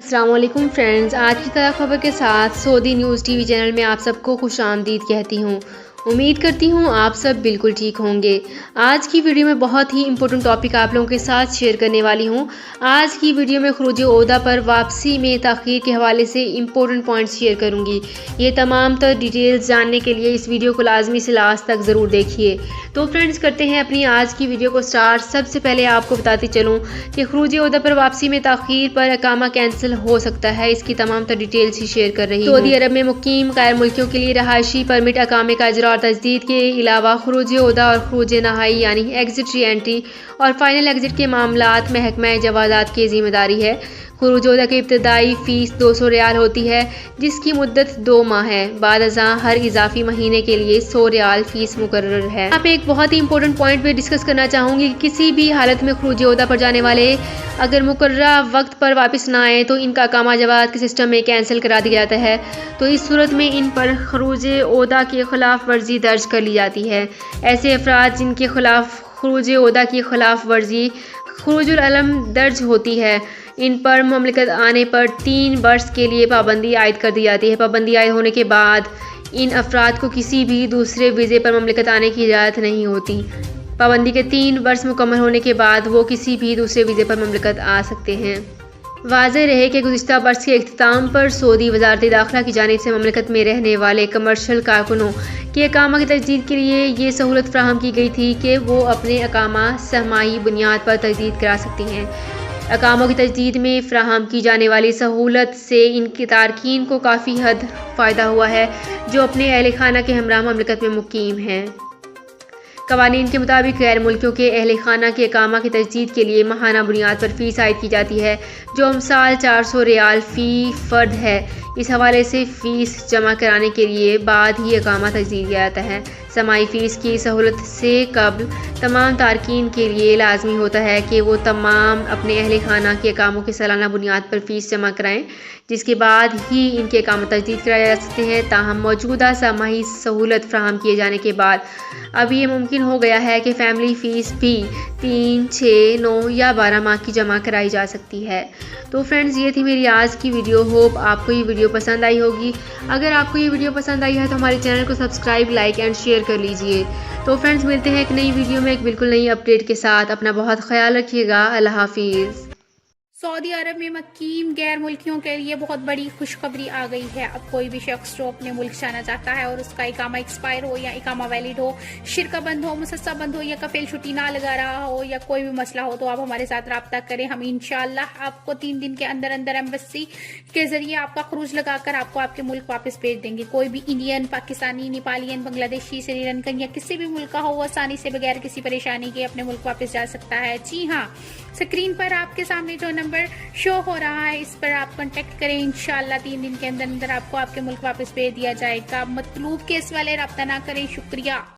السلام علیکم فرینڈز، آج کی طرح خبر کے ساتھ سعودی نیوز ٹی وی چینل میں آپ سب کو خوش آمدید کہتی ہوں۔ امید کرتی ہوں آپ سب بالکل ٹھیک ہوں گے۔ آج کی ویڈیو میں بہت ہی امپورٹنٹ ٹاپک آپ لوگوں کے ساتھ شیئر کرنے والی ہوں۔ آج کی ویڈیو میں خروج عہدہ پر واپسی میں تاخیر کے حوالے سے امپورٹنٹ پوائنٹس شیئر کروں گی۔ یہ تمام تر ڈیٹیلز جاننے کے لیے اس ویڈیو کو لازمی سے لاسٹ تک ضرور دیکھیے۔ تو فرینڈز، کرتے ہیں اپنی آج کی ویڈیو کو سٹارٹ۔ سب سے پہلے آپ کو بتاتی چلوں کہ خروج عہدہ پر واپسی میں تاخیر پر اقامہ کینسل ہو سکتا ہے۔ اس کی تمام تر ڈیٹیلز ہی شیئر کر رہی ہوں۔ سعودی عرب میں مقیم غیر ملکیوں کے لیے رہائشی پرمٹ اقامے کا اجرا اور تجدید کے علاوہ خروج عہدہ اور خروج نہائی یعنی ایگزٹ ری انٹری اور فائنل ایگزٹ کے معاملات محکمہ جوازات کی ذمہ داری ہے۔ خروج عہدہ کی ابتدائی فیس 200 ریال ہوتی ہے، جس کی مدت 2 ماہ ہے۔ بعد ازاں ہر اضافی مہینے کے لیے 100 ریال فیس مقرر ہے۔ یہاں پہ ایک بہت ہی امپورٹنٹ پوائنٹ پہ ڈسکس کرنا چاہوں گی کہ کسی بھی حالت میں خروج عہدہ پر جانے والے اگر مقررہ وقت پر واپس نہ آئے تو ان کا اقامہ جواز کے سسٹم میں کینسل کرا دیا جاتا ہے۔ تو اس صورت میں ان پر خروج عہدہ کی خلاف ورزی درج کر لی جاتی ہے۔ ایسے افراد جن کے خلاف خروج عہدہ کی خلاف ورزی خروج العلم درج ہوتی ہے، ان پر مملکت آنے پر 3 برس کے لیے پابندی عائد کر دی جاتی ہے۔ پابندی عائد ہونے کے بعد ان افراد کو کسی بھی دوسرے ویزے پر مملکت آنے کی اجازت نہیں ہوتی۔ پابندی کے 3 برس مکمل ہونے کے بعد وہ کسی بھی دوسرے ویزے پر مملکت آ سکتے ہیں۔ واضح رہے کہ گزشتہ برس کے اختتام پر سعودی وزارت داخلہ کی جانب سے مملکت میں رہنے والے کمرشل کارکنوں کے اقامہ کی تجدید کے لیے یہ سہولت فراہم کی گئی تھی کہ وہ اپنے اقامہ سہمائی بنیاد پر تجدید کرا سکتی ہیں۔ اقاموں کی تجدید میں فراہم کی جانے والی سہولت سے ان کے تارکین کو کافی حد فائدہ ہوا ہے جو اپنے اہل خانہ کے ہمراہ مملکت میں مقیم ہیں۔ قوانین کے مطابق غیر ملکیوں کے اہل خانہ کے اقامہ کی تجدید کے لیے ماہانہ بنیاد پر فیس عائد کی جاتی ہے، جو امسال 400 ریال فی فرد ہے۔ اس حوالے سے فیس جمع کرانے کے لیے بعد ہی اقامہ تجدید کیا جاتا ہے۔ سماعی فیس کی سہولت سے قبل تمام تارکین کے لیے لازمی ہوتا ہے کہ وہ تمام اپنے اہل خانہ کے اقاموں کی سالانہ بنیاد پر فیس جمع کرائیں، جس کے بعد ہی ان کے اقامہ تجدید کرائے جا سکتے ہیں۔ تاہم موجودہ سماعی سہولت فراہم کیے جانے کے بعد اب یہ ممکن ہو گیا ہے کہ فیملی فیس بھی 3، 6، 9 یا 12 ماہ کی جمع کرائی جا سکتی ہے۔ تو فرینڈز، یہ تھی میری آج کی ویڈیو۔ ہوپ آپ کو یہ ویڈیو پسند آئی ہوگی۔ اگر آپ کو یہ ویڈیو پسند آئی ہے تو ہمارے چینل کو سبسکرائب، لائک اینڈ شیئر کر لیجئے۔ تو فرینڈز، ملتے ہیں ایک نئی ویڈیو میں ایک بالکل نئی اپڈیٹ کے ساتھ۔ اپنا بہت خیال رکھیے گا۔ اللہ حافظ۔ سعودی عرب میں مقیم غیر ملکیوں کے لیے بہت بڑی خوشخبری آ گئی ہے۔ اب کوئی بھی شخص جو اپنے ملک جانا چاہتا ہے اور اس کا اقامہ ایکسپائر ہو یا اقامہ ویلڈ ہو، شرکہ بند ہو، مسسہ بند ہو یا کفیل چھٹی نہ لگا رہا ہو یا کوئی بھی مسئلہ ہو تو آپ ہمارے ساتھ رابطہ کریں۔ ہم انشاءاللہ آپ کو 3 دن کے اندر اندر ایمبیسی کے ذریعے آپ کا خروج لگا کر آپ کو آپ کے ملک واپس بھیج دیں گے۔ کوئی بھی انڈین، پاکستانی، نیپالین، بنگلہ دیشی، سری لنکن یا کسی بھی ملک کا ہو، وہ آسانی سے بغیر کسی پریشانی کے اپنے ملک واپس جا سکتا ہے۔ جی ہاں، اسکرین پر آپ کے سامنے جو نمبر شو ہو رہا ہے اس پر آپ کانٹیکٹ کریں۔ انشاءاللہ 3 دن کے اندر اندر آپ کو آپ کے ملک واپس بھیج دیا جائے گا۔ مطلوب کیس والے رابطہ نہ کریں۔ شکریہ۔